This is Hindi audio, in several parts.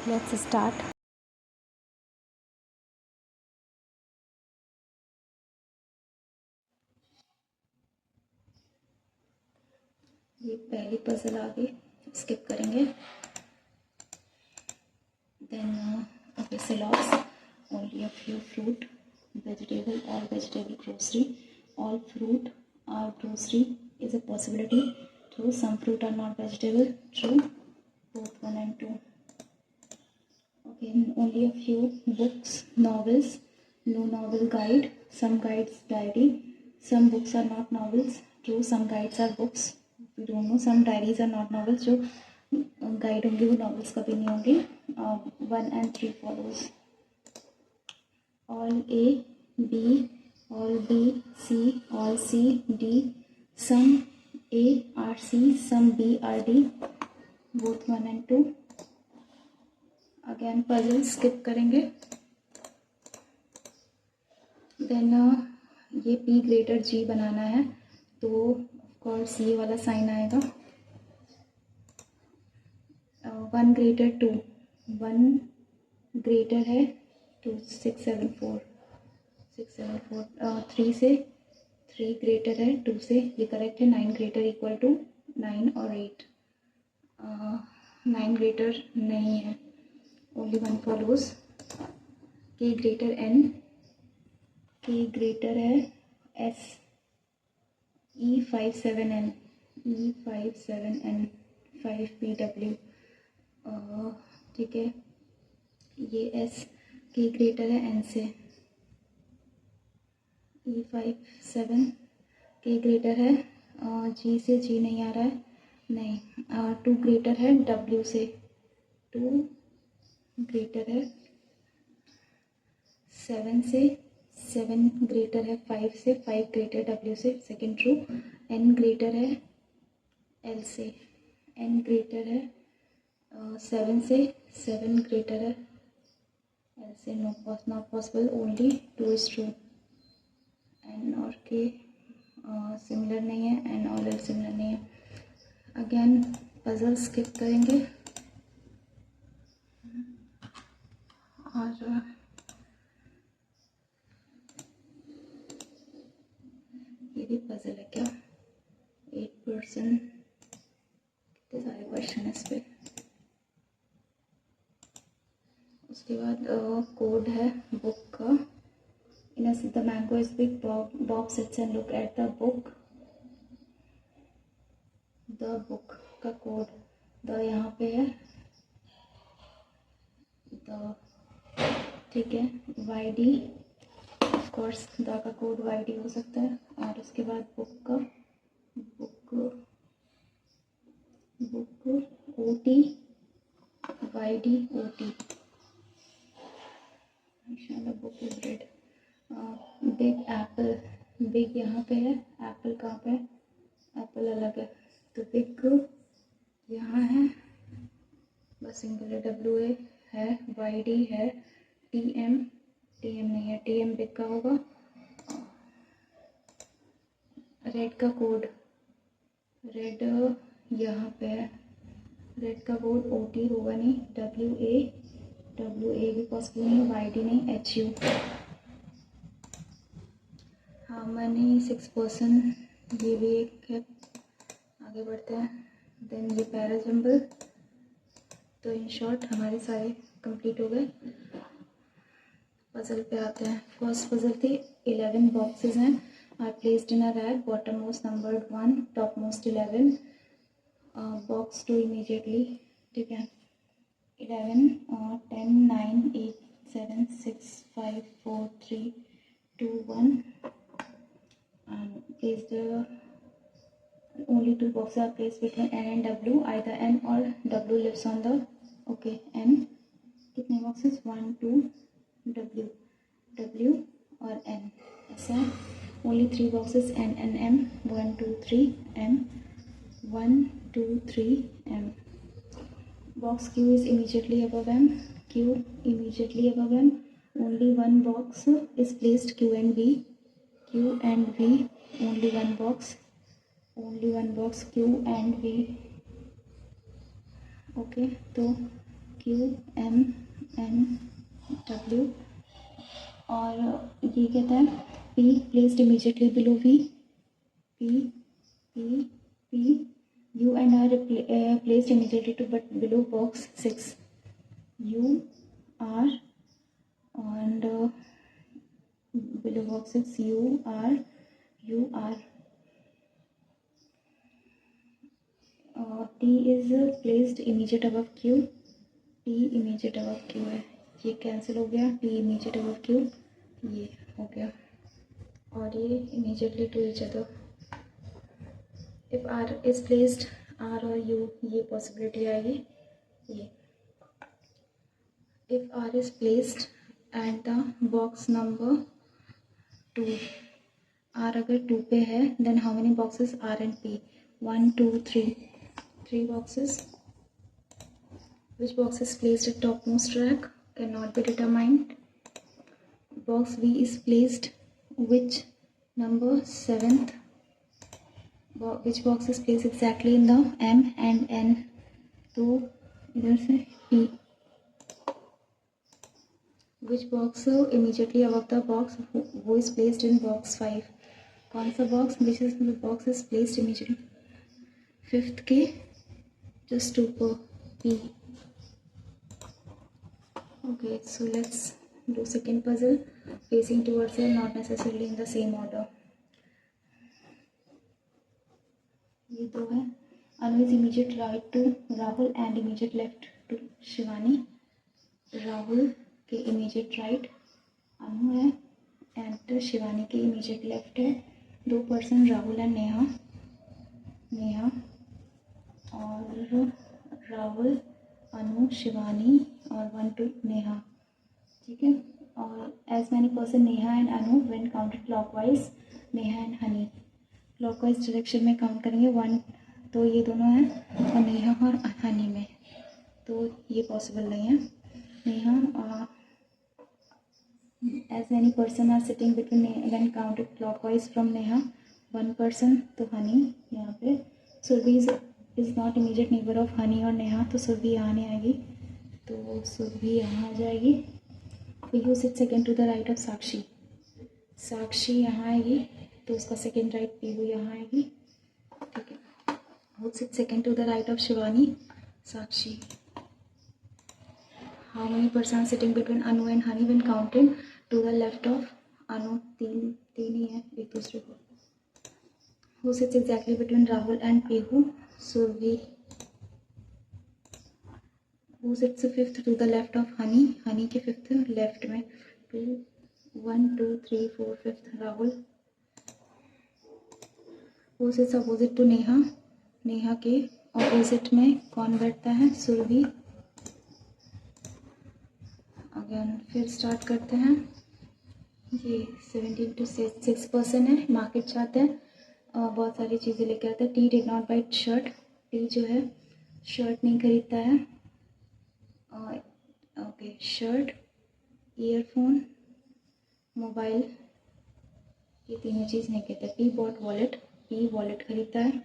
Let's start. ये पहली पजल आ गई, स्किप करेंगे. Then okay, syllabus. Only a few fruit, vegetable, all vegetable grocery. All fruit are grocery is a possibility. True. Some fruit are not vegetable. True. Both 1 and 2. Okay. Only a few books, novels. No novel guide. Some guides diary. Some books are not novels. True. Some guides are books. We don't know. Some diaries are not novels. जो गाइड होंगे वो नॉवेल्स कभी नहीं होंगे. 1 and 3 follows. All A, B, all B, C, all C, D. Some A are C, some B are D. Both 1 and 2. Again puzzle skip करेंगे. Then ये P greater G बनाना है तो of course ये वाला साइन आएगा. 1 greater 2. 1 greater है 2, 6, 7, 4. 3 से 3 ग्रेटर है 2 से, ये करेक्ट है. 9 ग्रेटर इक्वल टू 9 और 8. 9 ग्रेटर नहीं है. Only 1 follows. के ग्रेटर एन. के ग्रेटर है एस. E57N. E57N. 5PW. ठीक है. ये एस के ग्रेटर है एन से. E57 के ग्रेटर है जी से. जी नहीं आ रहा है. नहीं. 2 ग्रेटर है डब्ल्यू से. 2 ग्रेटर है 7 से. 7 ग्रेटर है 5 से. 5 ग्रेटर डब्ल्यू से. Second true. एन ग्रेटर है एल से. एन ग्रेटर है 7 से. 7 ग्रेटर है एल से. Not possible. Only 2 is true. N और के सिमिलर नहीं है. एन और एल सिमिलर नहीं है. अगेन पजल स्किप करेंगे. और ये भी पजल है क्या. 8%. कितने सारे क्वेश्चन है इस पे. उसके बाद कोड है बुक का. In a the mango is big. Bob sits and look at the book. The book का कोड द यहाँ पे है. द ठीक है. YD ऑफ कोर्स द का कोड YD हो सकता है. और उसके बाद बुक का book OT YD OT. Book is red. Big Apple. Big यहाँ पे है. एप्पल कहाँ पे है. एप्पल अलग है तो बिग यहाँ है. बस सिंगुलर. WA है. YD है. TM नहीं है. TM बिग का होगा. रेड का कोड. रेड यहाँ पे है. रेड का कोड OT होगा नहीं. WA भी पॉसिबल नहीं. YD नहीं. HU. हार्मनी 6%. ये भी एक है. आगे बढ़ते हैं. देन ये पैराजम्बल. तो इन शॉर्ट हमारे सारे कंप्लीट हो गए. पजल पे आते हैं. फर्स्ट पजल थी 11 बॉक्सेस हैं. Are placed in a rack. Bottom most numbered 1, top most 11. Box 2 immediately. ठीक है. 11 और 10 9 8 7 6 5 4 3 2 1. Placed only 2 boxes are placed between N and W. Either N or W lives on the N. कितने boxes. 1 2 W और N. ऐसा. Only 3 boxes N and M. 1 2 3 M. 1 2 3 M. Box Q is immediately above M. Q immediately above M. Only one box is placed Q and V. Q and V. Only one box. Q and V. Okay. तो Q M N W, और ये कहता है P placed immediately below V, P U and R placed immediately to but below box 6, U R and below box 6 U R T is placed immediate above Q, T immediate above Q है, ये कैंसिल हो गया, T immediate above Q ये हो गया, और ये immediately to each other. If R is placed, R और U ये पॉसिबिलिटी आएगी ये. If R is placed at the box number 2, R अगर 2 पे है, then how many boxes R and P? 1 2 3 boxes. Which box is placed at topmost rack cannot be determined. Box V is placed which number? 7th. Which box is placed exactly in the M and N? तो इधर से P. Which box immediately above the box who is placed in box 5? कौन सा box? Which is the box is placed immediately 5th के just ऊपर P. Okay, so let's do second puzzle. Facing towards it, not necessarily in the same order. ये दो है. Anu is immediate right to Rahul and immediate left to Shivani. Rahul के immediate right Anu है and Shivani के immediate left है. दो person Rahul and नेहा और राहुल अनु शिवानी और 1 2 नेहा, ठीक है. और as many person Neha and Anu when counted clockwise, Neha and Honey clockwise direction में काउंट करेंगे 1, तो ये दोनों हैं, और नेहा और हनी में, तो ये पॉसिबल नहीं है. Neha as many person are sitting between when counted clockwise from Neha 1 person, तो हनी यहाँ पे. Surabhi is not immediate neighbour of Honey और नेहा, तो सुरभि यहाँ नहीं आएगी, तो सुरभि यहाँ आ जाएगी. You sit second to the right of Sakshi, Sakshi यहाँ आएगी, तो उसका सेकेंड राइट पीहू यहाँ आएगी, ठीक है. Who sit second to the right of Shivani, Sakshi. How many person sitting between Anu and Honey when counted to the left of Anu? तीन ही है एक दूसरे को. Who sits exactly between Rahul and Pihu? Survi. Who sits fifth to the left of Honey? Honey के fifth left में 2 1 2 3 4 fifth Rahul. Who sits opposite to Neha? Neha के opposite में कौन बैठता है? सुरभि. अगेन फिर स्टार्ट करते हैं. ये 17 to 6 person है. मार्केट जाते हैं, बहुत सारी चीज़ें लेके आते हैं. T did not bite shirt, T जो है शर्ट नहीं खरीदता है. ओके, शर्ट, ईयरफोन, मोबाइल, ये तीनों चीज़ नहीं कहते. P bought wallet, P wallet खरीदता है.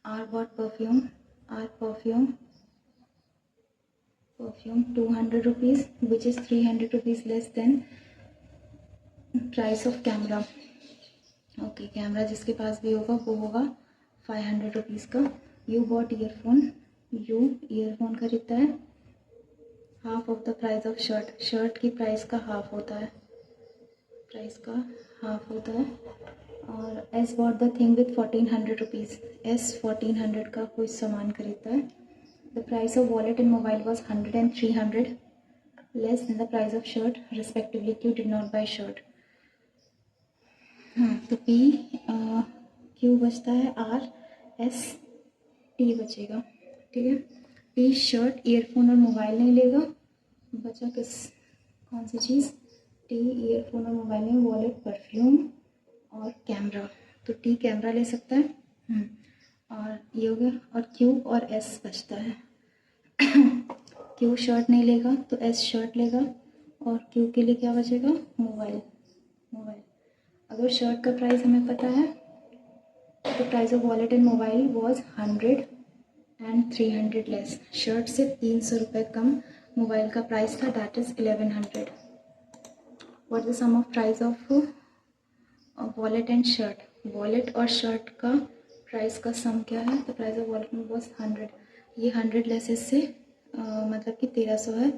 R bought perfume, R perfume 200 rupees which is 300 rupees less than price of camera. Okay, camera जिसके पास भी होगा वो होगा 500 रुपीज़ का. U bought earphone, U earphone खरीदता है. Half of the price of shirt, shirt की प्राइस का हाफ होता है, और S bought the thing with 1400 rupees, S 1400 का कोई सामान खरीदता है. The price of wallet and mobile was 100 and 300 less than the price of shirt respectively. Q did not buy shirt. हाँ, तो पी क्यू बचता है, आर एस टी बचेगा, ठीक है. पी शर्ट, ईयरफोन और मोबाइल नहीं लेगा, बचा कौन सी चीज़? टी ईयरफोन और मोबाइल में, वॉलेट, परफ्यूम और कैमरा, तो टी कैमरा ले सकता है. और ये हो गया. और क्यू और एस बचता है. क्यू शर्ट नहीं लेगा तो एस शर्ट लेगा, और क्यू के लिए क्या बचेगा? मोबाइल. अगर शर्ट का प्राइस हमें पता है, तो price of wallet and mobile was 100 and 300 less. Shirt से 300 रुपये कम मोबाइल का प्राइस था, that is 1100। What is the sum of price of wallet and shirt? Wallet और शर्ट का प्राइस का सम क्या है? The price of wallet was 100। ये 100 लेस इससे मतलब कि 1300 है,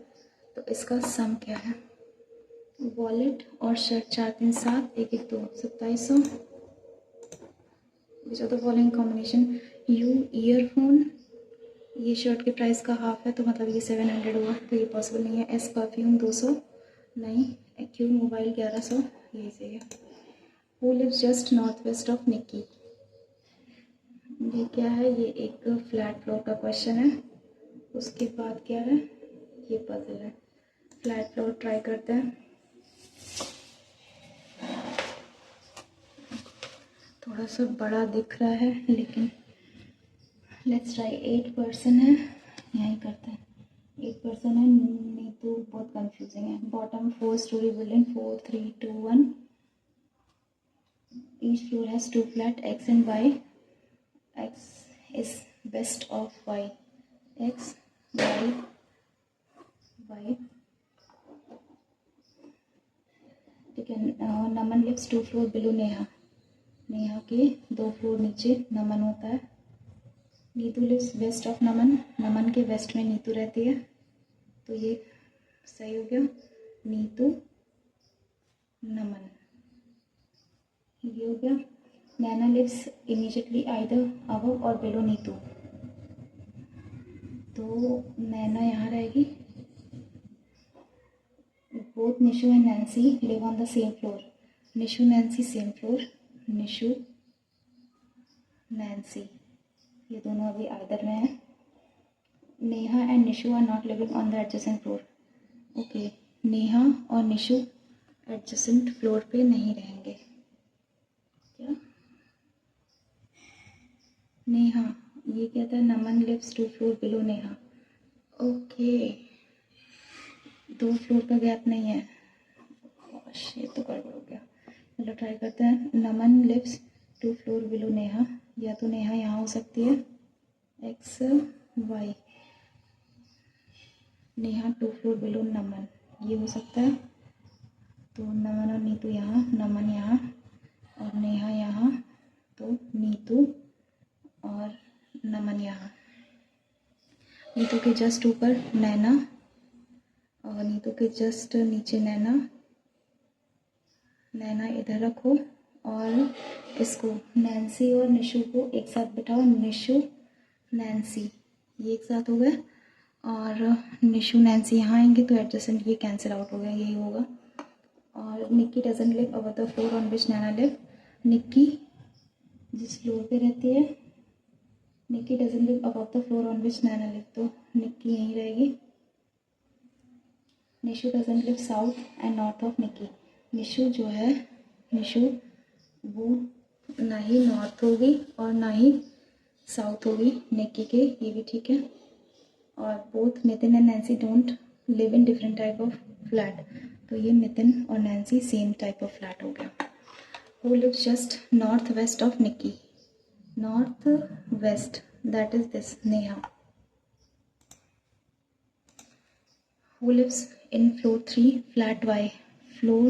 तो इसका सम क्या है? वॉलेट और shirt 4 3 7 1 1 2 2700। Which of the following combination? You earphone, ये शर्ट के प्राइस का हाफ है तो मतलब ये 700 हुआ, तो ये पॉसिबल नहीं है। एस परफ्यूम 200 नहीं। एक्यू मोबाइल 1100, यही सही है। Who lives just north west of Nikki? ये क्या है? ये एक फ्लैट फ्लोर का क्वेश्चन है। उसके बाद क्या है? ये पजल है। फ्लैट फ्लोर ट्राई करते हैं। थोड़ा सा बड़ा दिख रहा है लेकिन लेट्स ट्राई। 8 पर्सन है, यहीं करते हैं। 8 पर्सन है, नहीं तो बहुत कंफ्यूजिंग है। Bottom 4 story building, 4 3 2 1। Each floor has 2 flat, x and y. X is west of y. X y y, ठीक है। Naman lives 2 floor below Neha. Neha के 2 फ्लोर नीचे नमन होता है। Neetu lives west of Naman. Naman के वेस्ट में नीतू रहती है, तो ये सही हो गया। नीतू नमन, ये हो गया। Naina lives immediately either above or below Neetu, तो नैना यहाँ रहेगी। Both Nishu and Nancy live on the same floor. Nishu Nancy same floor. Nishu Nancy, ये दोनों अभी आइदर में हैं। Neha and Nishu are not living on the adjacent floor. Okay, Neha और निशु एडजेसेंट फ्लोर पे नहीं रहेंगे। क्या? नेहा, ये कहता है Naman lives 2 floor below Neha. Okay, 2 floor का गैप नहीं है। ये तो गड़बड़ हो गया। चलो ट्राई करते हैं। Naman lives 2 floor below Neha, या तो नेहा यहाँ हो सकती है, x y. Neha 2 floor below Naman, ये हो सकता है। तो नमन और नीतू यहाँ, नमन यहाँ और नेहा यहाँ, तो नीतू और नमन यहाँ। नीतू के जस्ट ऊपर नैना और नीतू के जस्ट नीचे नैना। नैना इधर रखो और इसको नैन्सी और निशु को एक साथ बिठाओ। निशु नैन्सी, ये एक साथ हो गए, और निशु नैन्सी यहाँ आएंगे तो एडजेसेंट ये कैंसिल आउट हो गया, यही होगा। और Nikki doesn't live our the floor on which Naina live. Nikki जिस फ्लोर पे रहती है, Nikki doesn't live above the floor on which Naina live, तो निक्की यहीं रहेगी। Nishu doesn't live south and north of Nikki. Nishu जो है, निशु वो ना ही नॉर्थ होगी और ना ही साउथ होगी निक्की के, ये भी ठीक है। और both Nitin and Nancy don't live in different type of flat, तो ये नितिन और Nancy same type of flat हो गया। Who lives just north west of Nikki? North west, that is this, Neha. Who lives in floor 3 flat Y? Floor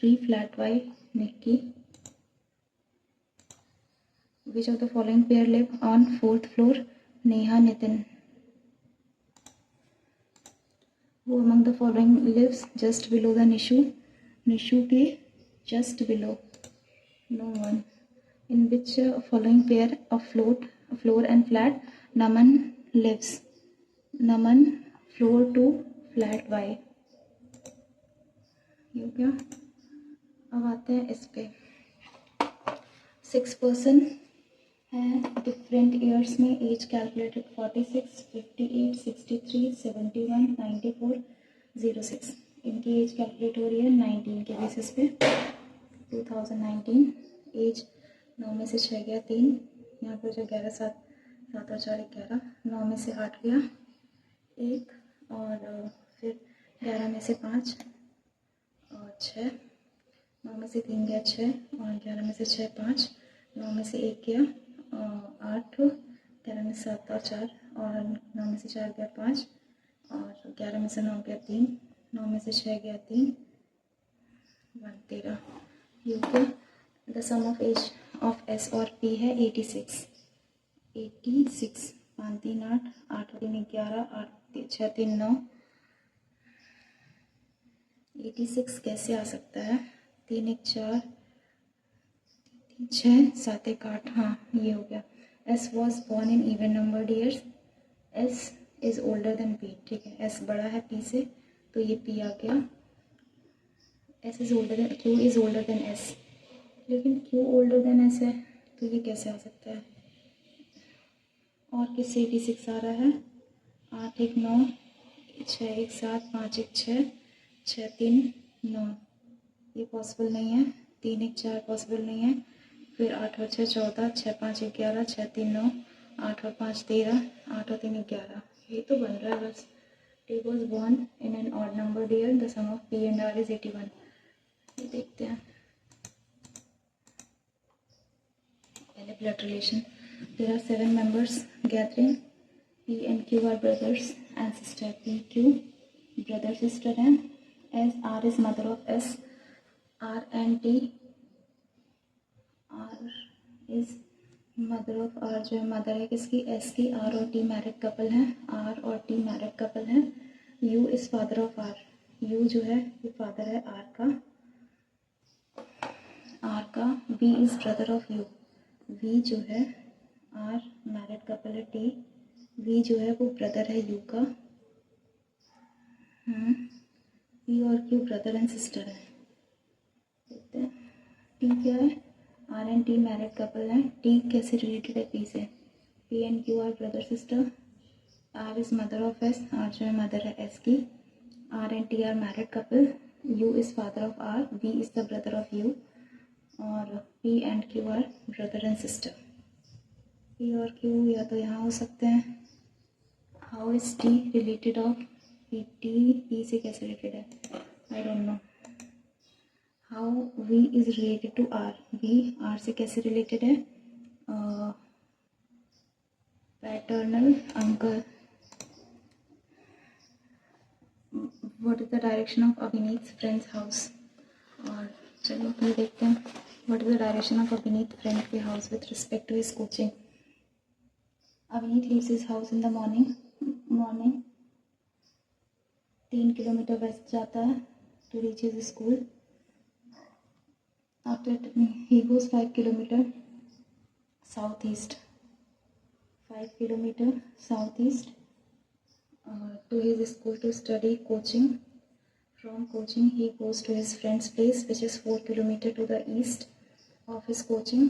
3 flat Y, Nikki. Which of the following pair live on 4th floor? Neha, Nitin. Who among the following lives just below the Nishu? Nishu ke just below. No one. In which following pair of floor and flat Naman lives? Naman floor 2 flat Y. ये क्या? अब आते हैं इस पे। 6 पर्सन हैं डिफरेंट ईयर्स में, एज कैलकुलेटेड 46 58 63 71 94 06। इनकी एज कैलकुलेट हो रही है 19 के बेसिस पे। 2019 एज 9 में से 6 गया 3, यहाँ पर जो 11 7 7 और 4 11, 9 में से 8 गया 1, और फिर 11 में से 5 और 6, 9 में से 3 गया 6 और 11 में से 6 5, 9 में से 1 गया 8 11 में 7 और 4 और 9 में से 4 गया 5 और 11 में से 9 गया 3, 9 में से 6 गया 3, 1 13। ये हो गया। The sum of age of S और पी है 86। 86 5 3 8, 8 3 11, 8 6 3 9। 86 कैसे आ सकता है? 3 1 4, 6 7 1 8। हाँ, ये हो गया। S was born in even number years. S is older than P. ठीक है, एस बड़ा है पी से तो ये पी आ गया। S is older than Q is older than S, लेकिन क्यू ओल्डर देन एस है तो ये कैसे आ सकता है? और किससे 86 आ रहा है? 8 1 9, 6 1 7, 5 1 6, 6 3 9। ये पॉसिबल नहीं है। 3 1 4 पॉसिबल नहीं है। फिर 8 और 6 14, 6 5 11, 6 3 9, 8 और 5 13, 8 और 3 11। ये तो बन रहा है बस। T was born in an odd number year. The sum of P and R is 81. ये देखते हैं पहले blood relation. There are 7 members gathering. P and Q are brothers and sister. P Q brother sister हैं. S R is mother of S. R and T, R is mother of R जो है मदर है किसकी? S की। R और T मैरिड कपल हैं। R और T मैरिड कपल हैं। U is father of R। U जो है ये फादर है R का। R का। V is brother of U। V जो है R मैरिड कपल है T। V जो है वो ब्रदर है U का। P और Q ब्रदर एंड सिस्टर है। देखते हैं T क्या है? R and T married couple है। T कैसे रिलेटेड है P से? P and Q are brother sister. R is mother of S। R जो है मदर है S की। R and T are married couple. U is father of R। V is the brother of U और P and Q are brother and sister. P और Q या तो यहाँ हो सकते हैं। How is T related of P? T P से कैसे रिलेटेड है? I don't know. How V is related to R? V R से कैसे रिलेटेड है? Paternal uncle. What is the direction of Abhineet's friend's house? और चलो ये देखते हैं। What is the direction of Abhineet friend के house with respect to his coaching? Abhineet leaves his house in the morning 3 kilometre west जाता है to reach his school. After he goes 5 kilometre southeast, 5 kilometre southeast to his school to study coaching. From coaching he goes to his friend's place which is 4 kilometer to the east of his coaching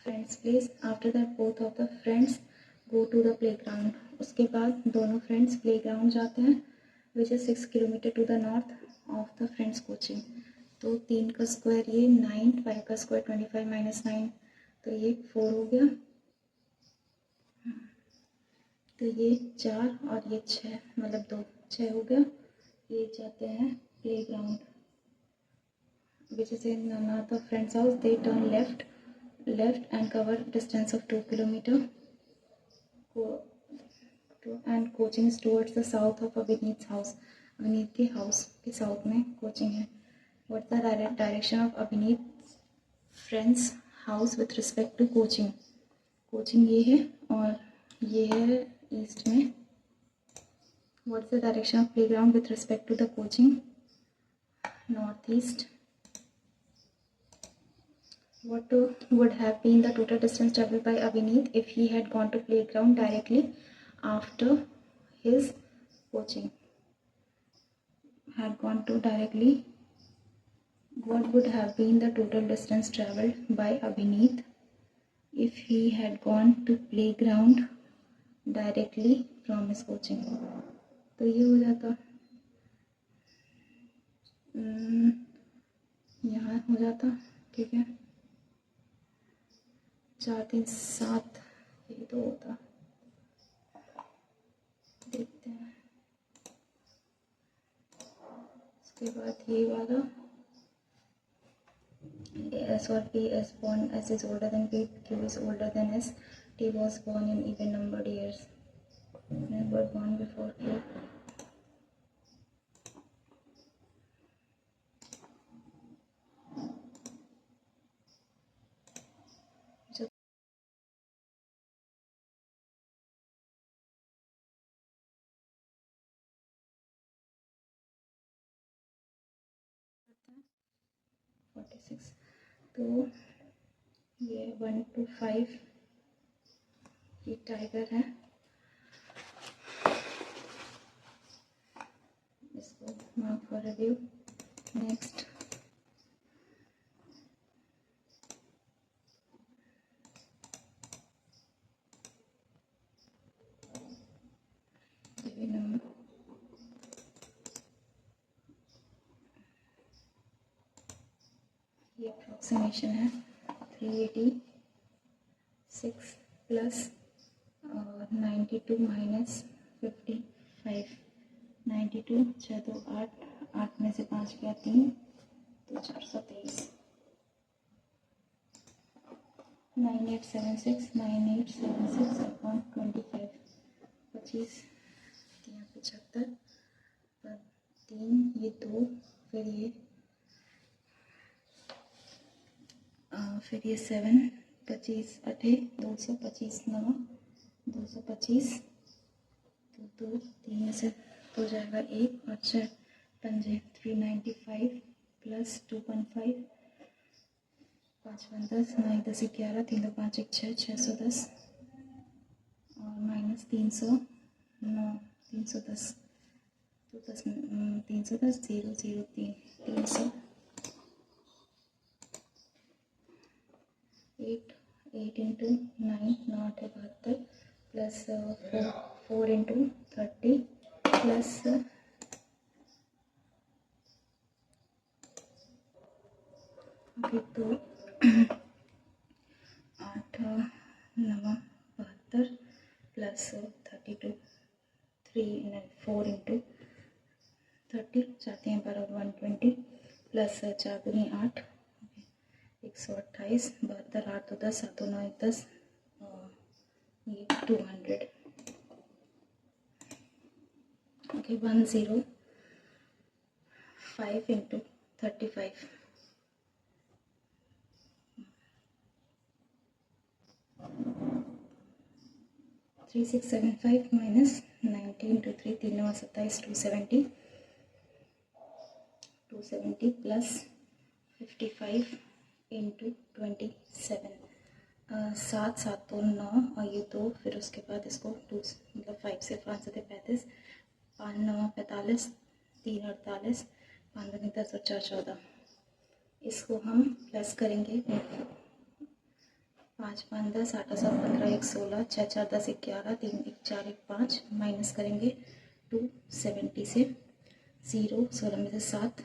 friend's place. After that both of the friends go to the playground. उसके बाद दोनों friends playground जाते हैं which is 6 kilometer to the north of the friends coaching. तो 3 का स्क्वायर ये 9, 5 का स्क्वायर 25 minus 9 तो ये 4 हो गया। तो ये 4 और ये 6 मतलब 2 6 हो गया। ये जाते हैं playground which is in north of friends house. They turn left and cover distance of 2 kilometre and coaching is towards the south of Abhineet house. Abhineet के हाउस के साउथ में कोचिंग है। What the direction of Abhineet friends house with respect to coaching? Coaching ये है और ये है ईस्ट में। What's the direction of playground with respect to the coaching? Northeast. What would have been the total distance traveled by Abhineet if he had gone to playground directly after his coaching? Had gone to directly. What would have been the total distance traveled by Abhineet if he had gone to playground directly from his coaching? तो ये हो जाता, यहाँ हो जाता। ठीक है, 4 3 7 ये तो होता। देखते हैं उसके बाद ये वाला S or P is born, S is older than P, Q is older than S, T was born in even numbered years, never born before Q. So 46, तो ये 1 to 5 ये टाइगर है, इसको mark for review. Next number, ये अप्रोक्सीमेशन है 386 प्लस 92 माइनस 55, 92 6 2 8, 8 में से 5 गया 3, तो 423, 9876 अपॉन 25, 25 75, 3 ये 2, फिर ये 7, 25 8 225 9 225, तो 2 3 में से हो जाएगा 1 और 6 पंजे 395 प्लस 2.5, 5 5 10 9 10 11 3 2 5 1 6 610 और माइनस 300 9 310, तो 10 310 0 0 3 300 8 8 into 9 9 8 72 plus 4 into 30 plus 2 8 9 72 plus 32 3 4 into 30 चाहते हैं बराबर 120 प्लस 4 दूनी 8 128 72 8 तो 10 7 9 10 ये 200, okay 105 into 35 3675 minus 90 into 3 3 9 27 270 plus 55 into 27, 7 7 तो 9 और ये 2, फिर उसके बाद इसको 2 मतलब 5 से 5 से 35, 5 9 45 3 48 5 2 10 और 4 14, इसको हम प्लस करेंगे 5 5 10 8 7 15 1 16 6 4 10 11 3 1 4 1 5 माइनस करेंगे 270 से 0 16 में से 7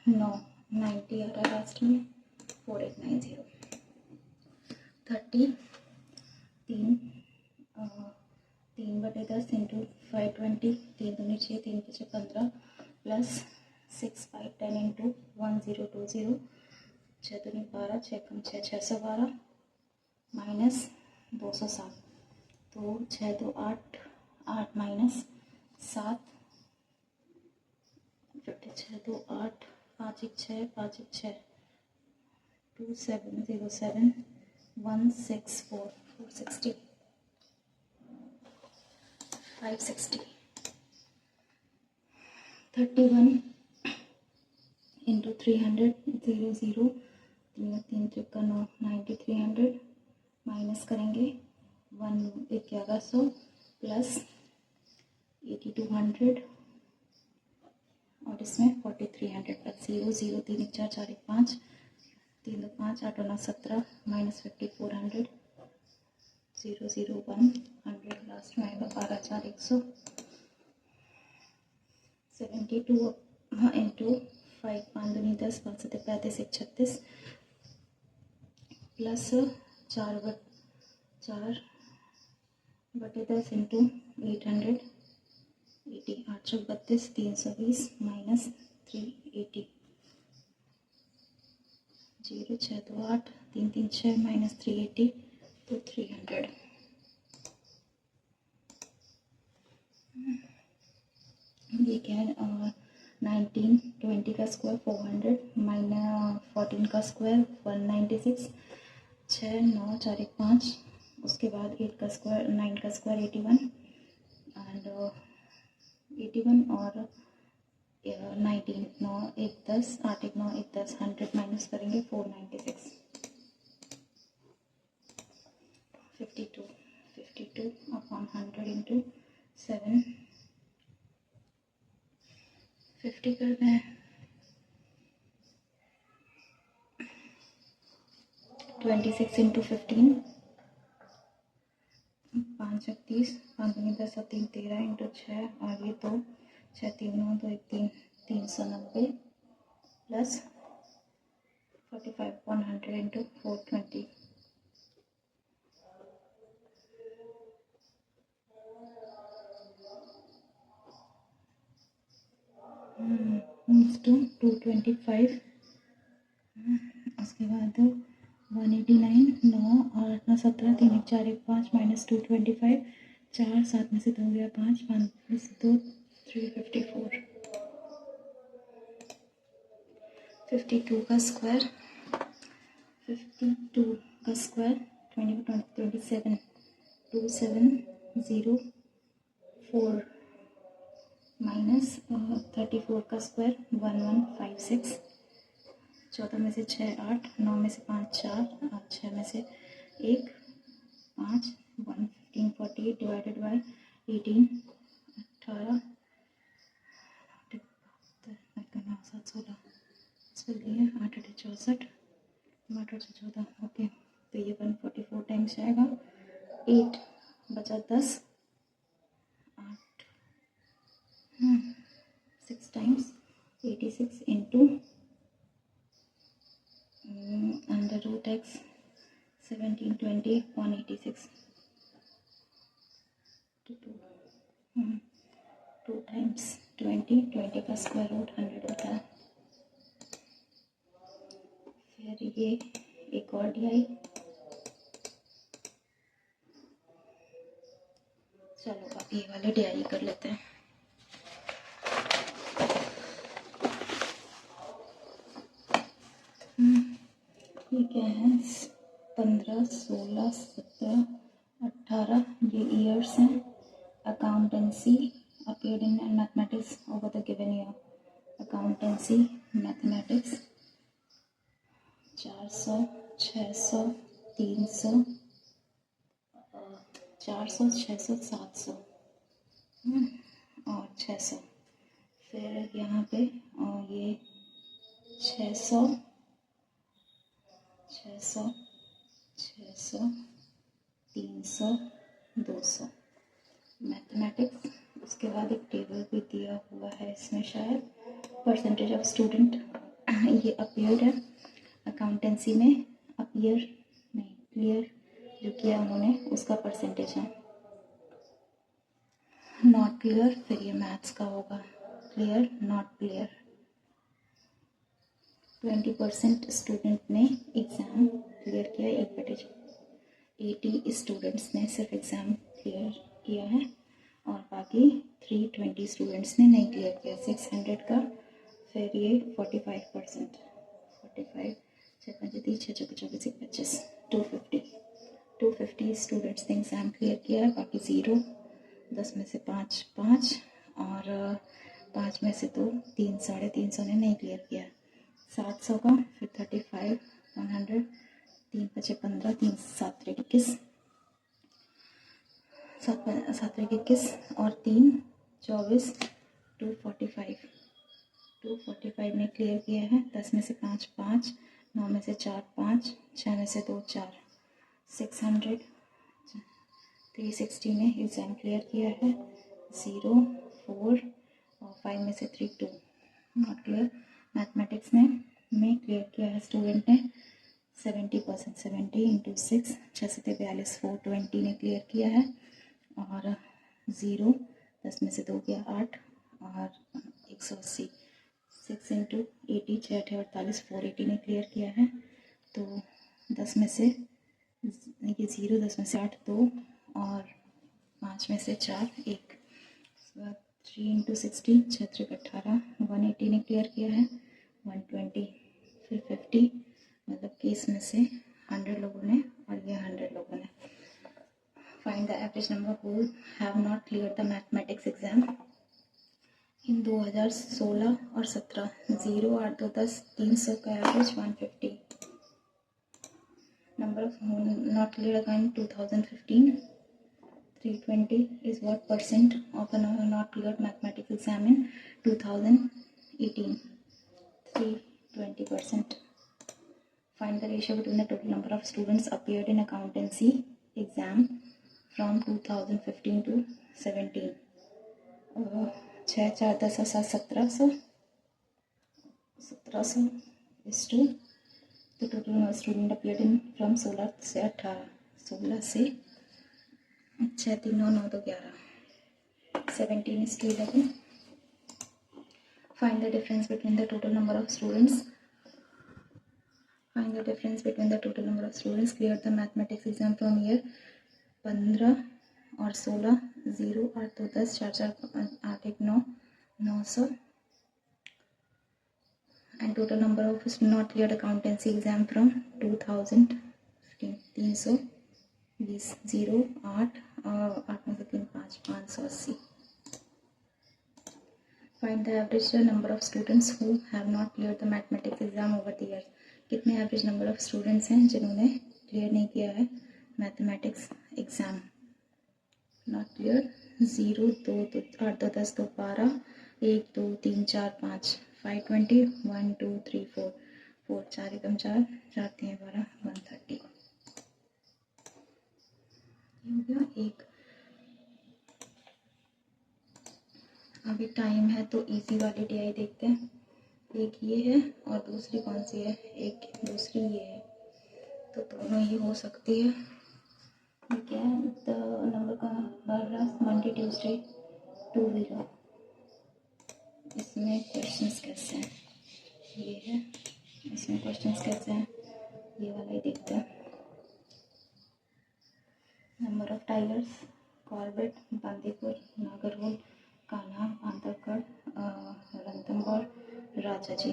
9 90 आ रहा लास्ट में 4890 30 3/10 इंटू 520 3 दूनी 6 3 5 15 प्लस 6 5 10 इंटू 1020 6 दूनी 12 6 कम 6 612 माइनस 207, तो 6 2 8 8 माइनस 7 6 2 8 5 1 6 5 1 6 2707 164 460 560 31 इंटू 300 0 0 3 3 का 9 9300 माइनस करेंगे 1100 प्लस 8200 और इसमें 4300 प्लस 0 0 3 1 4 4 1 5 3 2 5 8 9 17 माइनस 5400 0 0 1 100 लास्ट में आएगा 12 4 100 72 इंटू 5 5 दूनी 10 5 7 35 1 36 प्लस 4/10 इंटू 800 80 8 32 320 माइनस 380 0 6 2 8 3 3 6 माइनस 380 तो 300। ये क्या है 19 20 का स्क्वायर 400 माइनस 14 का स्क्वायर 196 6 9 4 1 5 उसके बाद 8 का स्क्वायर 9 का स्क्वायर 81 एंड 81 और 19 9 1 10 8 1 9 1 10 100 माइनस करेंगे 496 52 अपॉन 100 इंटू 7 50 कर दें 26 इंटू 15 5 30 5 दूनी 10 और 3 13 इंटू 6 और ये 2 6 3 9 2 1 3 390 प्लस 45 100 इंटू 420 टू 225 उसके बाद 189 9 और 8 9 17 3 1 4 1 5 माइनस 225 4 7 में से 2 गया 5 5 में से 2 354 52 का स्क्वायर 52 का स्क्वायर 27 2704 माइनस 34 का स्क्वायर 1156 14 में से 6 8 9 में से 5 4 और 6 में से 1 5 1 15 48 डिवाइडेड बाय 18 18 7 16 चलिए 8 8 64 8 8 14 ओके तो ये 144 टाइम्स जाएगा 8 बचा 10 8 6 times 86 into under root X 1720 186 2 times 20 का स्क्वायर रूट 100 होता है। फिर ये एक और DI चलो अब ये वाले DI कर लेते हैं। ये क्या है 15 16 17 18 ये ईयर्स हैं। Accountancy appeared in mathematics over the given year. Accountancy mathematics 400 600 300 400 600 700 और 600 फिर यहाँ पे ये 600 600 600 300 200 मैथमेटिक्स। उसके बाद एक टेबल भी दिया हुआ है इसमें शायद परसेंटेज ऑफ स्टूडेंट ये अपीयर्ड है अकाउंटेंसी में अपीयर नहीं क्लियर जो किया उन्होंने उसका परसेंटेज है। नॉट क्लियर फिर ये मैथ्स का होगा क्लियर नॉट क्लियर 20% स्टूडेंट ने एग्ज़ाम क्लियर किया 1/80 स्टूडेंट्स ने सिर्फ एग्ज़ाम क्लियर किया है और बाकी 320 स्टूडेंट्स ने नहीं क्लियर किया 600 का। फिर ये 45% 45 6 5 30 6 चौके 24 25 250 स्टूडेंट्स ने एग्ज़ाम क्लियर किया है बाकी 0 10 में से 5 5 और 5 में से 2 3 350 ने नहीं क्लियर किया 700 का। फिर 35 100 3 5 15 3 7 21 7 21 और 3 24 245 ने क्लियर किया है 10 में से 5 5 9 में से 4 5 6 में से 2 4 600 360 ने एग्ज़ाम क्लियर किया है 0 4 और 5 में से 3 2 नॉट क्लियर। मैथमेटिक्स में क्लियर किया है स्टूडेंट ने 70% 70 इंटू 6 6 42 420 ने क्लियर किया है और 0 10 में से 2 गया 8 और 180 6 इंटू 80 6 48 480 ने क्लियर किया है तो 10 में से ये 0, 10 में से 8 2 और 5 में से 4 1। 3 इंटू 16 6 3 18 180 ने क्लियर किया है 120 फिर 50 मतलब कि इसमें से 100 लोगों ने और ये 100 लोगों ने। Find the average number who have not clear the mathematics exam in 2016 और 17। 0 8 2 10 300 का average 150। Number of not clear in 2015 320 is what percent of the not cleared mathematics exam in 2018? 320%. Find the ratio between the total number of students appeared in accountancy exam from 2015 to 17. 6 4 10 7 1700 is to the total number of student appeared in from 16 से 18 16 से 6 3 9 9 2 11 17 is to 11. Find the difference between the total number of students. Find the difference between the total number of students cleared the mathematics exam from year 15 और 16 0 8 2 10 4 4 8 1 9 900 and total number of not cleared accountancy exam from 2015 320 0 8 8 में से 3 5 580. Find the average number of students who have not cleared the mathematics exam over the years. कितने एवरेज नंबर ऑफ स्टूडेंट्स हैं जिन्होंने क्लियर नहीं किया है मैथमेटिक्स एग्जाम। नॉट क्लियर 0 2 8 2 10 2 12 1 2 3 4 5 520 1 2 3 4 4 4 एकम 4 4 3 12 130 हो गया एक। अभी टाइम है तो इजी वाली DI देखते हैं। एक ये है और दूसरी कौन सी है, एक दूसरी ये है, तो दोनों ही हो सकती है। ठीक है, द नंबर का मंडे ट्यूसडे 2 0। इसमें क्वेश्चंस कैसे हैं, ये है, इसमें क्वेश्चंस कैसे हैं, ये वाला ही देखते हैं। Number of tigers Corbett Bandipur Nagarhole Kanha Bandhavgarh Ranthambore Rajaji.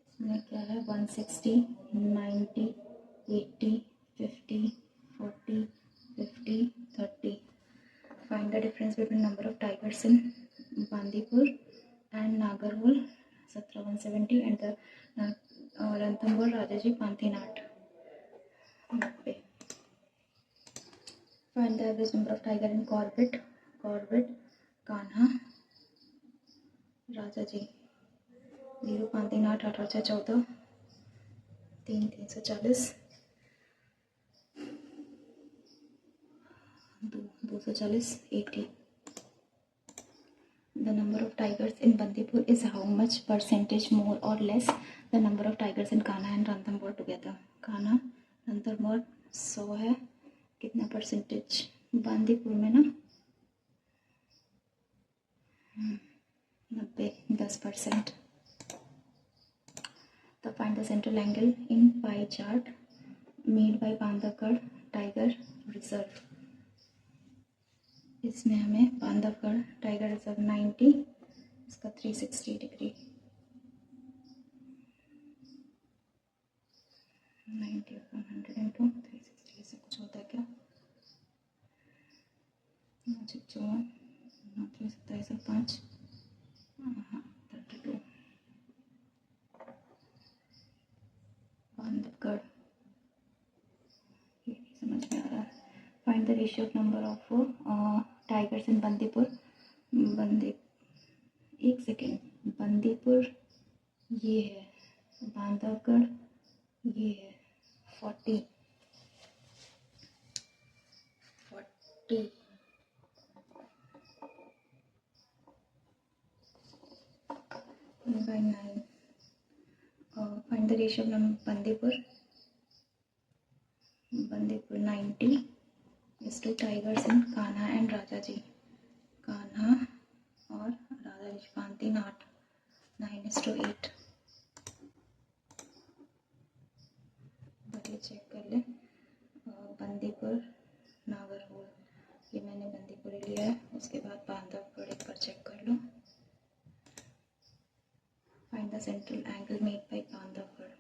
इसमें क्या है 160 90 80 50 40 50 30। Find the difference between number of tigers in Bandipur and Nagarhole 17 170 and the Ranthambore Rajaji पांथीनाट 90। Find the average number of tiger in Corbett, Kanha, Rajaji. 0 पांथीनाट 18 से 14 3 340 240 80। The number of tigers in Bandipur is how much percentage more or less the number of tigers in Kanha and Ranthambore together? Kanha Ranthambore 100 है, कितना परसेंटेज बांदीपुर में ना 90 10%। तो find the central angle in pie chart made by Bandhavgarh tiger reserve. इसमें हमें बांधवगढ़ टाइगर रिजर्व 90, इसका 360 डिग्री 90 100 इंटू 360 से कुछ होता है क्या, 9 54 9 3 27 और 5 32। बांधवगढ़ ये नहीं समझ में आ रहा। Find the ratio of number of tigers इन बंदीपुर। एक सेकेंड, बंदीपुर ये है, बांधवगढ़ ये है 40 by 9। find the ratio of Bandipur 90 is to tigers in Kanha and Rajaji। Kanha और राजाजी पांथीनाट 9 is to 8। चेक कर लें। बंदीपुर नागरहोल, ये मैंने बंदीपुर लिया है। उसके बाद बांधवगढ़ एक बार चेक कर लो। Find the central angle made by Bandhavgarh.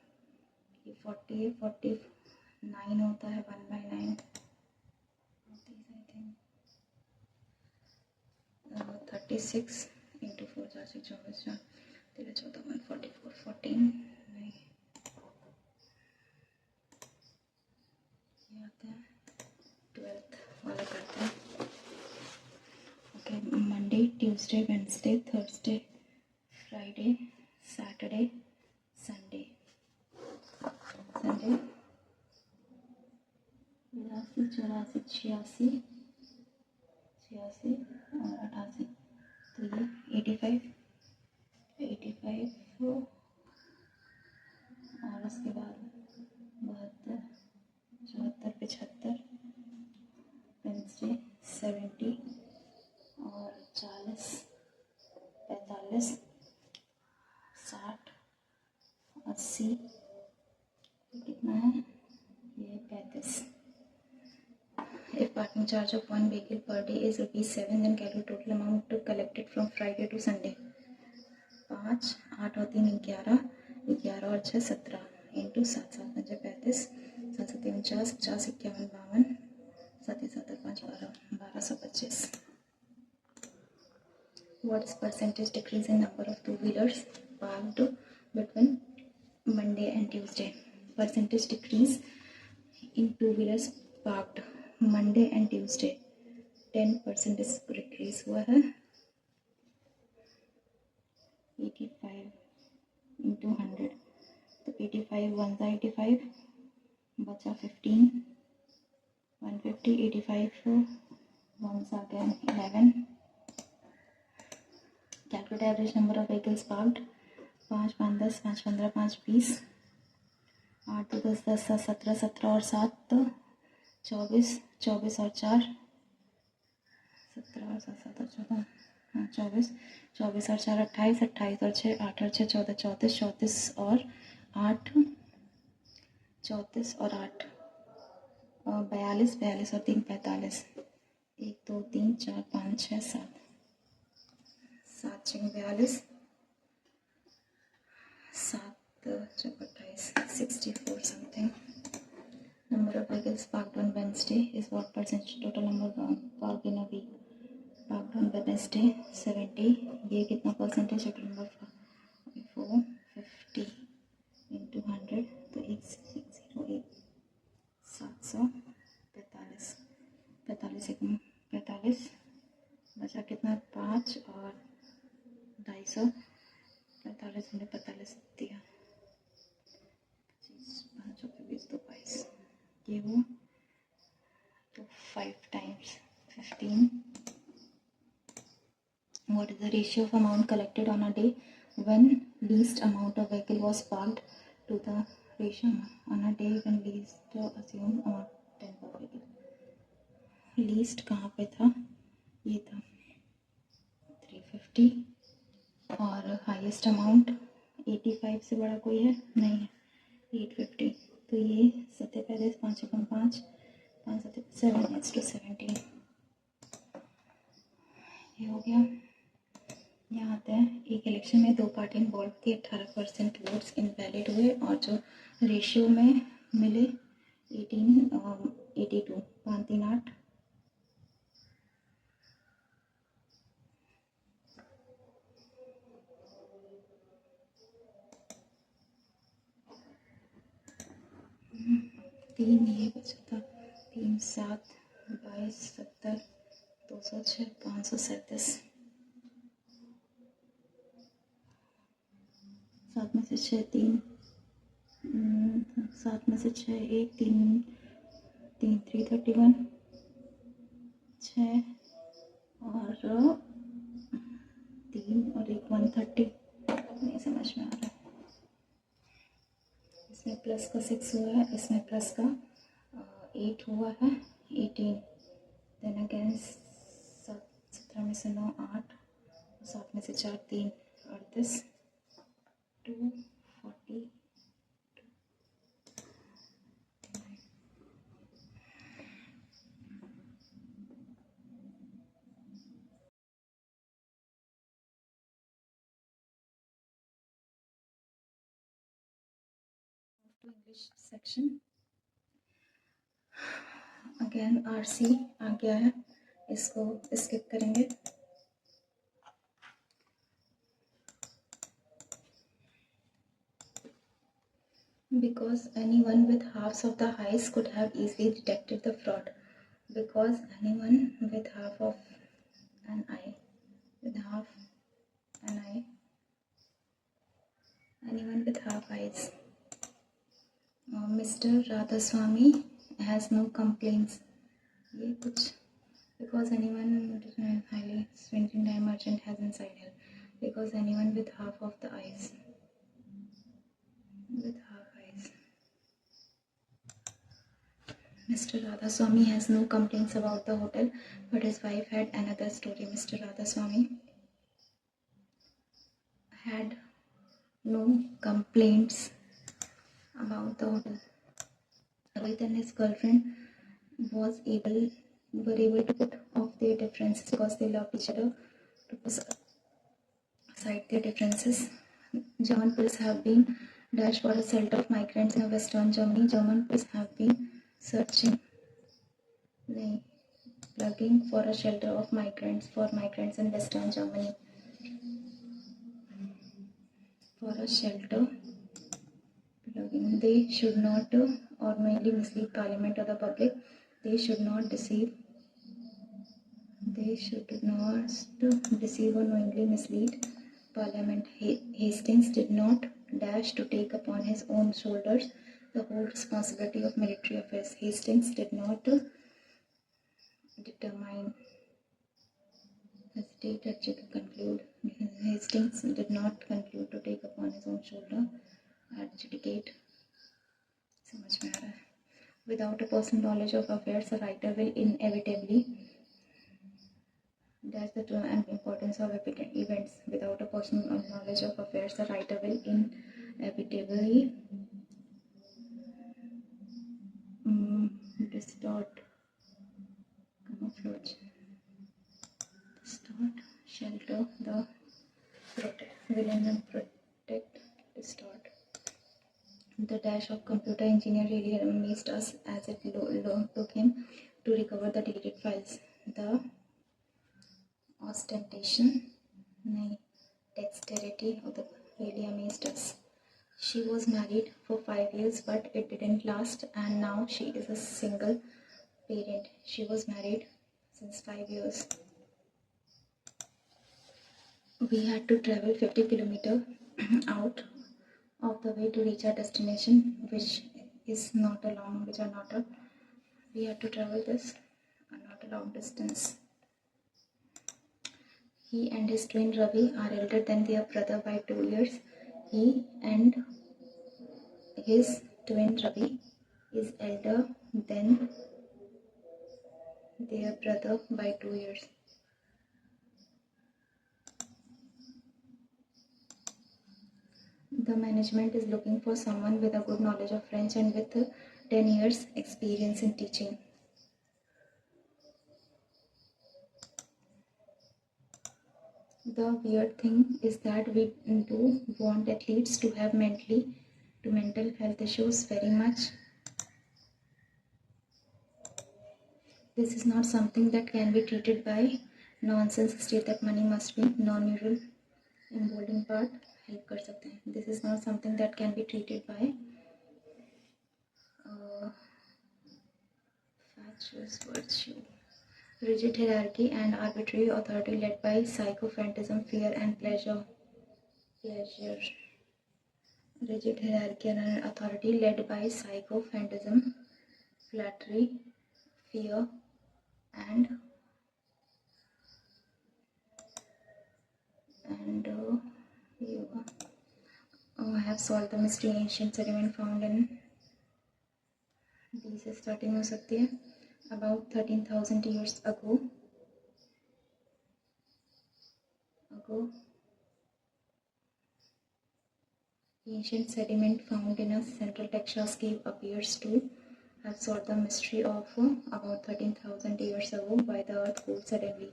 ये 49 होता है, 1/9 36 इंटू 4 4 6 24 4 13 14 144 14 नहीं, ये आता है 12th वाला करते हैं। Okay, Monday, Tuesday, Wednesday, Thursday, Friday, Saturday, Sunday. 82 84 86 और 88, तो ये 85 और उसके बाद 72 74 75, वेंसडे 70 और 40 45 60 80, कितना है ये 35। If parking charge of one vehicle per day is ₹7, then calculate total amount collected from Friday to Sunday. 5 8 और 3 11 11 और 6 17 into 7 7 5 35 7 7 49 50 51 52 7 7 5 12 1225। What is percentage decrease in number of two-wheelers parked between Monday and Tuesday? Percentage decrease in two-wheelers parked Monday and Tuesday 10% decrease हुआ है। 85 इंटू 100, तो 85 1 था 85, बचा 15 150, 85 1 आ गया 11। Calculate average number of vehicles parked. 5 5 10 5 15 5 20, 8 तो 10 10 17 17 और 7 तो 24 24 और 4 17 और 7 7 और 14, हाँ 24 24 और 4 28 28 और 6 8 और 6 14 34 34 और 8 34 और 8 42 42 और 3 45 1 2 3 4 5 6 7 7 6 42 7 4 28 64 something. Number of vehicles parked on Wednesday is what percentage total number parked in a week? Parked on Wednesday 70, ये कितना परसेंटेज है टोटल नंबर का? 450 इंटू 100, तो 1608 745 45 45 बचा कितना 5 और 250, 45 में 45 दिया 25 5 20 2 22, ये हुआ तो 5 times 15. What is the ratio of amount collected on a day when least amount of vehicle was parked to the ratio on a day when least assume amount 10 per vehicle? Least कहाँ पे था? ये था 350 और highest amount 85 से बड़ा कोई है नहीं है 850, तो ये 7 5 5 5 5 7 7 ये हो गया। यहाँ आते हैं, एक इलेक्शन में 2 पार्टी इन्वॉल्व थी, 18% वोट्स इनवैलिड हुए और जो रेशियो में मिले 82 5 3 8 3 ये बचा था 3 7 22 70 206 537 7 में से 6 3 7 में से 6 1 3 3 331 6 और 3 और 1 130 नहीं समझ में आ रहा है। इसमें प्लस का 6 हुआ है, इसमें प्लस का 8 हुआ है 18, देन अगेन 17 में से 9 8 7 में से 4 3 38 240 to English section. Again RC आ गया है, इसको skip करेंगे. Because anyone with halves of the eyes could have easily detected the fraud. Because anyone with half of an eye, anyone with half eyes. Mr. Radhaswamy has no complaints. ये कुछ because anyone highly swinging time merchant has inside help. Because anyone with half of the eyes. Mr. Radhaswamy has no complaints about the hotel, but his wife had another story. Mr. Radhaswamy had no complaints about the hotel. Rohit and his girlfriend were able to put off their differences because they loved each other, to put aside their differences. German police have been dashed for a shelter of migrants in western Germany. German police have been plugging for a shelter of migrants in western Germany. For a shelter plugging. They should not or knowingly mislead Parliament or the public. They should not deceive or knowingly mislead Parliament. Hastings did not dash to take upon his own shoulders the whole responsibility of military affairs. Hastings did not Hastings did not conclude to take upon his own shoulder adjudicate. समझ में आ रहा है. Without a personal knowledge of affairs, a writer will inevitably dash the term and importance of events. Without a personal knowledge of affairs, a writer will inevitably distort, camouflage, shelter, distort. The dash of computer engineer really amazed us as it took him to recover the deleted files. The dexterity of the really amazed us. She was married for 5 years, but it didn't last, and now she is a single parent. She was married since 5 years. We had to travel 50 kilometers out of the way to reach our destination, which we had to travel this not a long distance. He and his twin Ravi are elder than their brother by 2 years. He and his twin Ravi is elder than their brother by 2 years. The management is looking for someone with a good knowledge of French and with 10 years experience in teaching. The weird thing is that we do want athletes to have mental health issues very much. This is not something that can be treated by nonsense state that money must be non-neural emboldening part help कर सकते हैं. This is not something that can be treated by fatuous virtue. Rigid hierarchy and arbitrary authority led by psychophantasm, fear and pleasure. Rigid hierarchy and authority led by psychophantasm, flattery, fear and have solved the mystery ancient sediment found in D से starting हो सकती है about 13,000 years ago. Ancient sediment found in a central Texas cave appears to have solved the mystery of about 13,000 years ago why the earth cooled suddenly.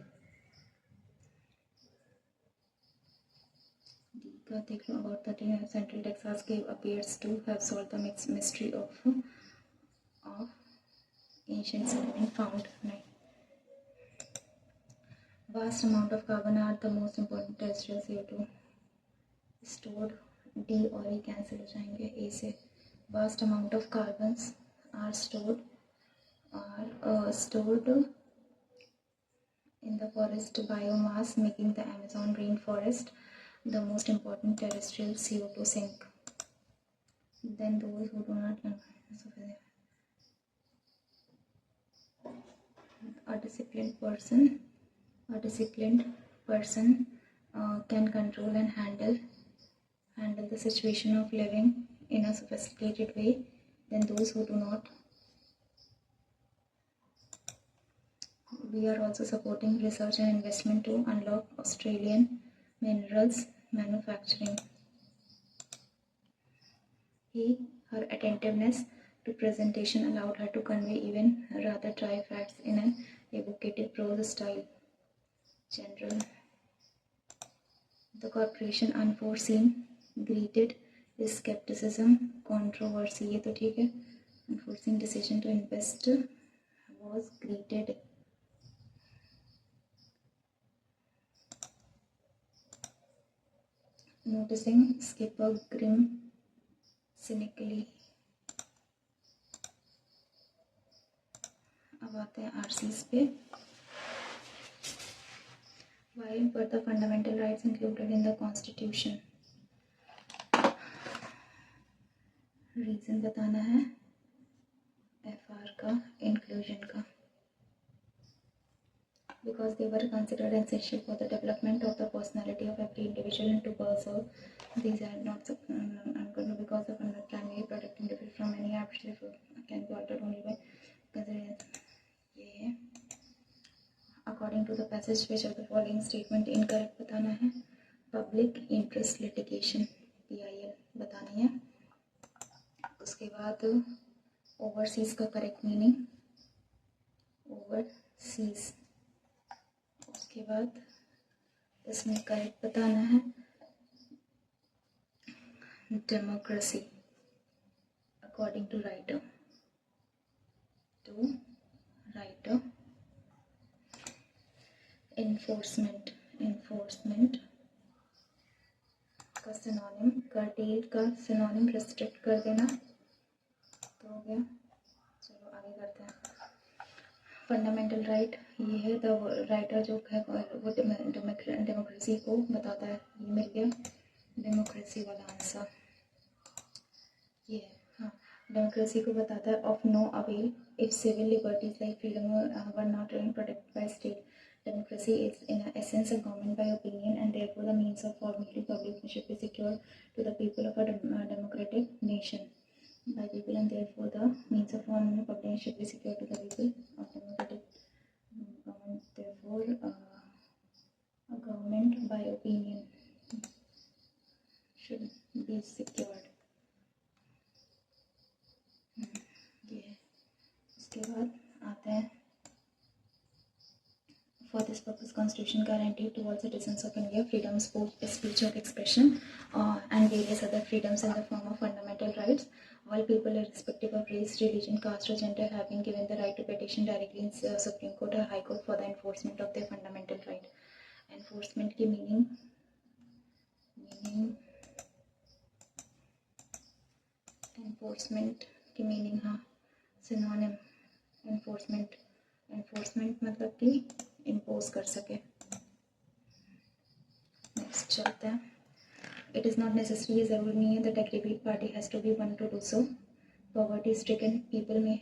बाद देख लो about 13 Central Texas cave appears to have solved the mystery of ancient sediment found. Right. Vast amount of carbon are the most important terrestrial CO2 stored. D और E कैंसिल हो जाएंगे A से. Vast amount of carbons are stored in the forest biomass, making the Amazon rainforest the most important terrestrial CO2 sink. Then those who do not a disciplined person can control and handle the situation of living in a sophisticated way than those who do not. We are also supporting research and investment to unlock Australian minerals manufacturing. Her attentiveness to presentation allowed her to convey even rather dry facts in an evocative prose style. General. The corporation unforeseen greeted with skepticism, controversy. ये तो ठीक है. Unforeseen decision to invest was greeted. Noticing Skipper Grim cynically. अब आते हैं RCs पे. Why were the fundamental rights included in the Constitution? Reason बताना है FR का, inclusion का. Because they were considered essential for the development of the personality of every individual and to preserve these are not uncontrolled because the primary product different from any arbitrary can be altered only by considering. ये according to the passage which of the following statement incorrect बताना है. Public interest litigation PIL बतानी है. उसके बाद overseas का correct meaning overseas. उसके बाद इसमें करेक्ट बताना है democracy according to writer enforcement का सिनोनिम कर्टेल का सिनोनिम रेस्ट्रिक्ट कर देना तो हो गया. चलो आगे करते हैं. फंडामेंटल राइट ये है. द राइटर जो है वो डेमोक्रेसी को बताता है. ये मिल गया डेमोक्रेसी वाला आंसर. ये है. हाँ, डेमोक्रेसी को बताता है of no avail if civil liberties like freedom were not protected by state. Democracy is in essence a government by opinion and therefore the means of formally public should be secured to the people of a democratic nation by people and therefore the means of formally public should be secured to the people of democratic government. Therefore a government by opinion should be secured. ये उसके बाद आते हैं. For this purpose, Constitution guaranteed to all citizens of India freedom of speech or expression and various other freedoms in the form of fundamental rights. All people, irrespective of race, religion, caste, or gender, have been given the right to petition directly in Supreme Court or High Court for the enforcement of their fundamental right. Enforcement की meaning enforcement की meaning हाँ synonym. enforcement मतलब कि impose कर सके. Next चलते हैं. It is not necessary ये ज़रूरी नहीं है that aggrieved party has to be one to do so. Poverty stricken people may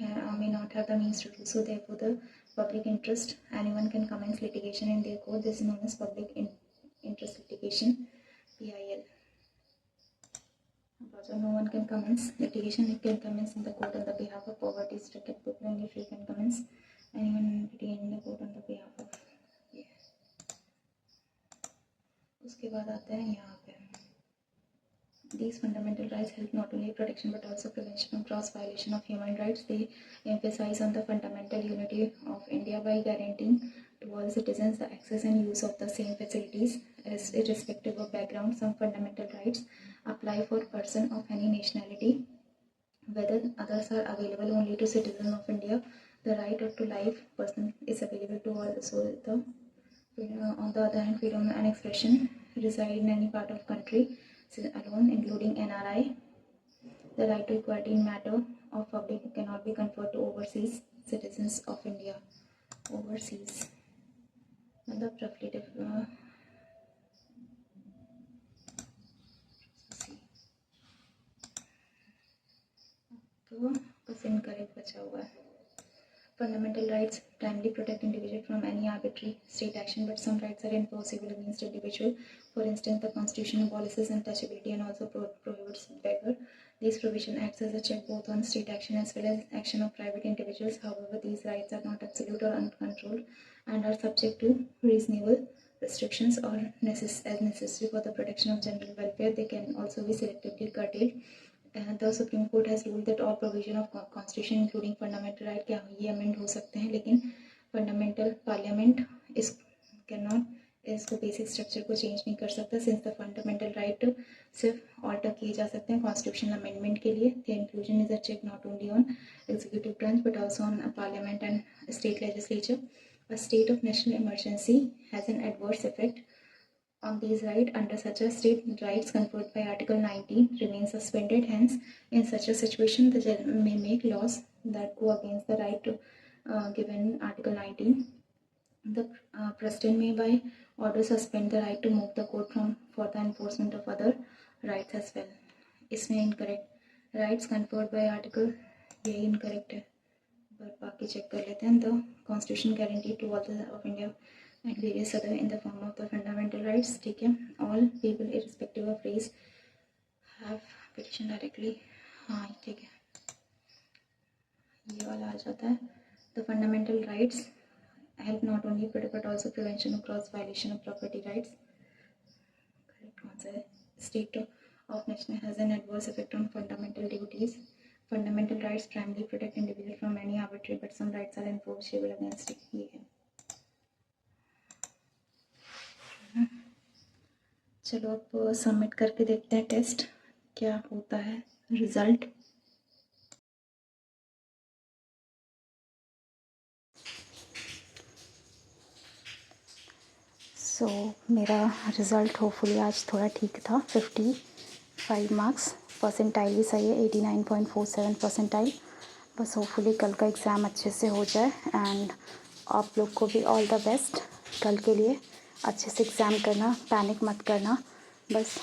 not have the means to do so. Therefore the public interest, anyone can commence litigation in their court. This is known as public interest litigation PIL. So no one can commence litigation. It can commence in the court on the behalf of poverty stricken people and if you can commence anyone in the court on the behalf of. उसके बाद आते हैं यहाँ पे. These fundamental rights help not only protection but also prevention of gross violation of human rights. They emphasize on the fundamental unity of India by guaranteeing to all citizens the access and use of the same facilities irrespective of background. Some fundamental rights apply for person of any nationality, whether others are available only to citizens of India. The right to life person is available to all. So on the other hand, freedom and expression reside in any part of country alone, including NRI. The right to equality in matter of public cannot be conferred to overseas citizens of India. Overseas मतलब roughly तो बस इनकरेक्ट बचा हुआ है. Fundamental rights primarily protect individual from any arbitrary state action, but some rights are enforceable against individual. For instance, the Constitution abolishes untouchability and also prohibits beggar. This provision acts as a check both on state action as well as action of private individuals. However, these rights are not absolute or uncontrolled and are subject to reasonable restrictions or as necessary for the protection of general welfare. They can also be selectively curtailed. The Supreme Court has ruled that all provision of Constitution, including fundamental right, क्या ये अमेंड हो सकते हैं, लेकिन फंडामेंटल पार्लियामेंट इस cannot इसको बेसिक स्ट्रक्चर को चेंज नहीं कर सकता. सिंस द फंडामेंटल राइट सिर्फ ऑल्टर किए जा सकते हैं कॉन्स्टिट्यूशनल अमेंडमेंट के लिए. The inclusion is a check not only on executive branch but also on parliament and state legislature. A state of national emergency has an adverse effect on these rights. Under such a state, rights conferred by Article 19 remain suspended. Hence, in such a situation, the judge may make laws that go against the right to given Article 19. The president may by order suspend the right to move the court for the enforcement of other rights as well. इसमें incorrect rights conferred by Article यही incorrect है, पर बाकी चेक कर लेते हैं. The Constitution guaranteed to all of India and various other in the form of the fundamental rights. ठीक है, all people irrespective of race have petition directly. हाँ ठीक है, ये वाला आ जाता है. The fundamental rights help not only but also prevention of cross violation of property rights. Correct कौन सा है? State of nation has an adverse effect on fundamental duties. Fundamental rights primarily protect individual from any arbitrary, but some rights are enforceable against it. ये है. चलो अब सबमिट करके देखते हैं टेस्ट क्या होता है रिजल्ट. सो मेरा रिज़ल्ट होपफुली आज थोड़ा ठीक था. 55 मार्क्स, परसेंटाइल भी सही है 89.47 परसेंटाइल. बस होपफुली कल का एग्ज़ाम अच्छे से हो जाए एंड आप लोग को भी ऑल द बेस्ट कल के लिए. अच्छे से एग्ज़ाम करना, पैनिक मत करना. बस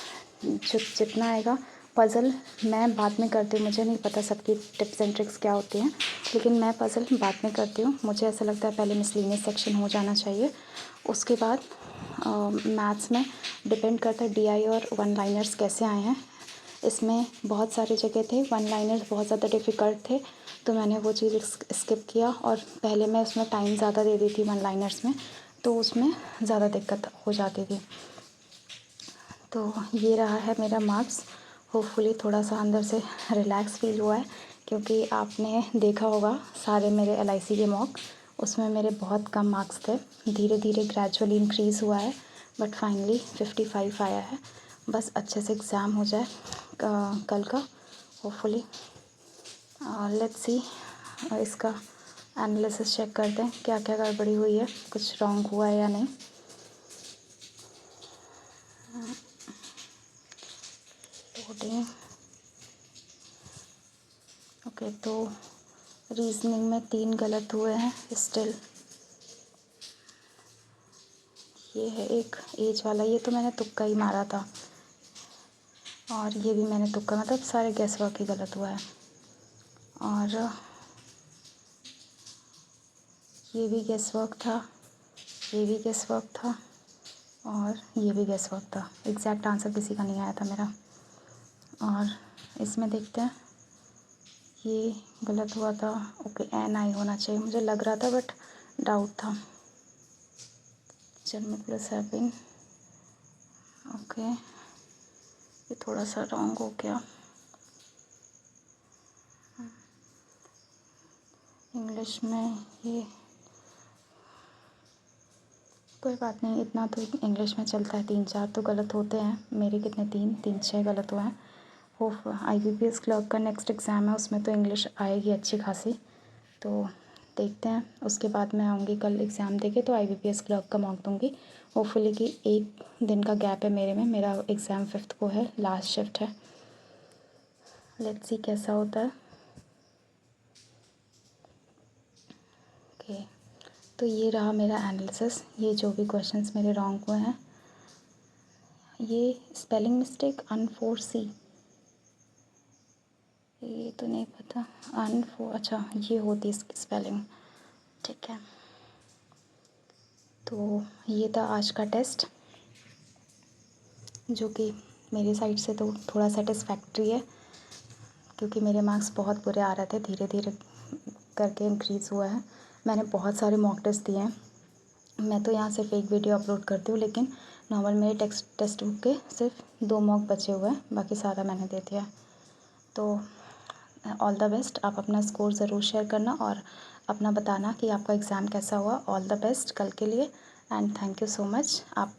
जितना आएगा. पज़ल मैं बाद में करती हूँ, मुझे नहीं पता सबकी टिप्स एंड ट्रिक्स क्या होती हैं, लेकिन मैं पज़ल बाद में करती हूँ. मुझे ऐसा लगता है पहले मिसलिनियस सेक्शन हो जाना चाहिए, उसके बाद मैथ्स में डिपेंड करता है DI और वन लाइनर्स कैसे आए हैं. इसमें बहुत सारे जगह थे वन लाइनर्स बहुत ज़्यादा डिफ़िकल्ट थे, तो मैंने वो चीज़ स्किप किया. और पहले मैं उसमें टाइम ज़्यादा दे दी थी वन लाइनर्स में, तो उसमें ज़्यादा दिक्कत हो जाती थी. तो ये रहा है मेरा मार्क्स. होपफुली थोड़ा सा अंदर से रिलैक्स फील हुआ है, क्योंकि आपने देखा होगा सारे मेरे LIC के मॉक, उसमें मेरे बहुत कम मार्क्स थे. धीरे धीरे ग्रेजुअली इंक्रीज़ हुआ है, बट फाइनली 55 आया है. बस अच्छे से एग्ज़ाम हो जाए कल का होपफुली. लेट्स सी, इसका एनालिसिस चेक करते हैं क्या क्या गड़बड़ी हुई है, कुछ रॉन्ग हुआ है या नहीं. ओके, तो रीजनिंग में 3 गलत हुए हैं स्टिल. ये है एक एज वाला, ये तो मैंने तुक्का ही मारा था, और ये भी मैंने तुक्का, मतलब सारे गैस वर्क ही गलत हुआ है. और ये भी गैस वर्क था, ये भी गैस वर्क था, और ये भी गैस वर्क था. एग्जैक्ट आंसर किसी का नहीं आया था मेरा. और इसमें देखते हैं, ये गलत हुआ था. ओके, NI होना चाहिए मुझे लग रहा था, बट डाउट था. जर्मन प्लस हैविंग, ओके, ये थोड़ा सा रॉन्ग हो गया. इंग्लिश में ये कोई बात नहीं, इतना तो इंग्लिश में चलता है, 3-4 तो गलत होते हैं, मेरे कितने 3-6 गलत हुए हैं। वो IBPS क्लर्क का नेक्स्ट एग्ज़ाम है, उसमें तो इंग्लिश आएगी अच्छी खासी, तो देखते हैं। उसके बाद मैं आऊँगी कल एग्ज़ाम देके, तो IBPS क्लर्क का मॉक दूँगी। होपफुली कि 1 दिन का गैप है मेरे में, मेरा एग्ज़ाम 5th को है, लास्ट शिफ्ट है। लेट्स सी कैसा होता है। ओके, तो ये रहा मेरा एनालिसिस। ये जो भी क्वेश्चंस मेरे रॉन्ग हुए हैं, ये स्पेलिंग मिस्टेक अनफोर्सी, ये तो नहीं पता। अच्छा, ये होती इसकी स्पेलिंग, ठीक है। तो ये था आज का टेस्ट, जो कि मेरी साइड से तो थोड़ा सेटिस्फैक्ट्री है, क्योंकि मेरे मार्क्स बहुत बुरे आ रहे थे, धीरे धीरे करके इंक्रीज़ हुआ है। मैंने बहुत सारे मॉक टेस्ट दिए हैं। मैं तो यहाँ सिर्फ एक वीडियो अपलोड करती हूँ, लेकिन नॉर्मल मेरे टेक्स्ट बुक के सिर्फ 2 मॉक बचे हुए हैं, बाकी सारा मैंने दे दिया। तो ऑल द बेस्ट। आप अपना स्कोर ज़रूर शेयर करना और अपना बताना कि आपका एग्ज़ाम कैसा हुआ। ऑल द बेस्ट कल के लिए and thank you so much. आप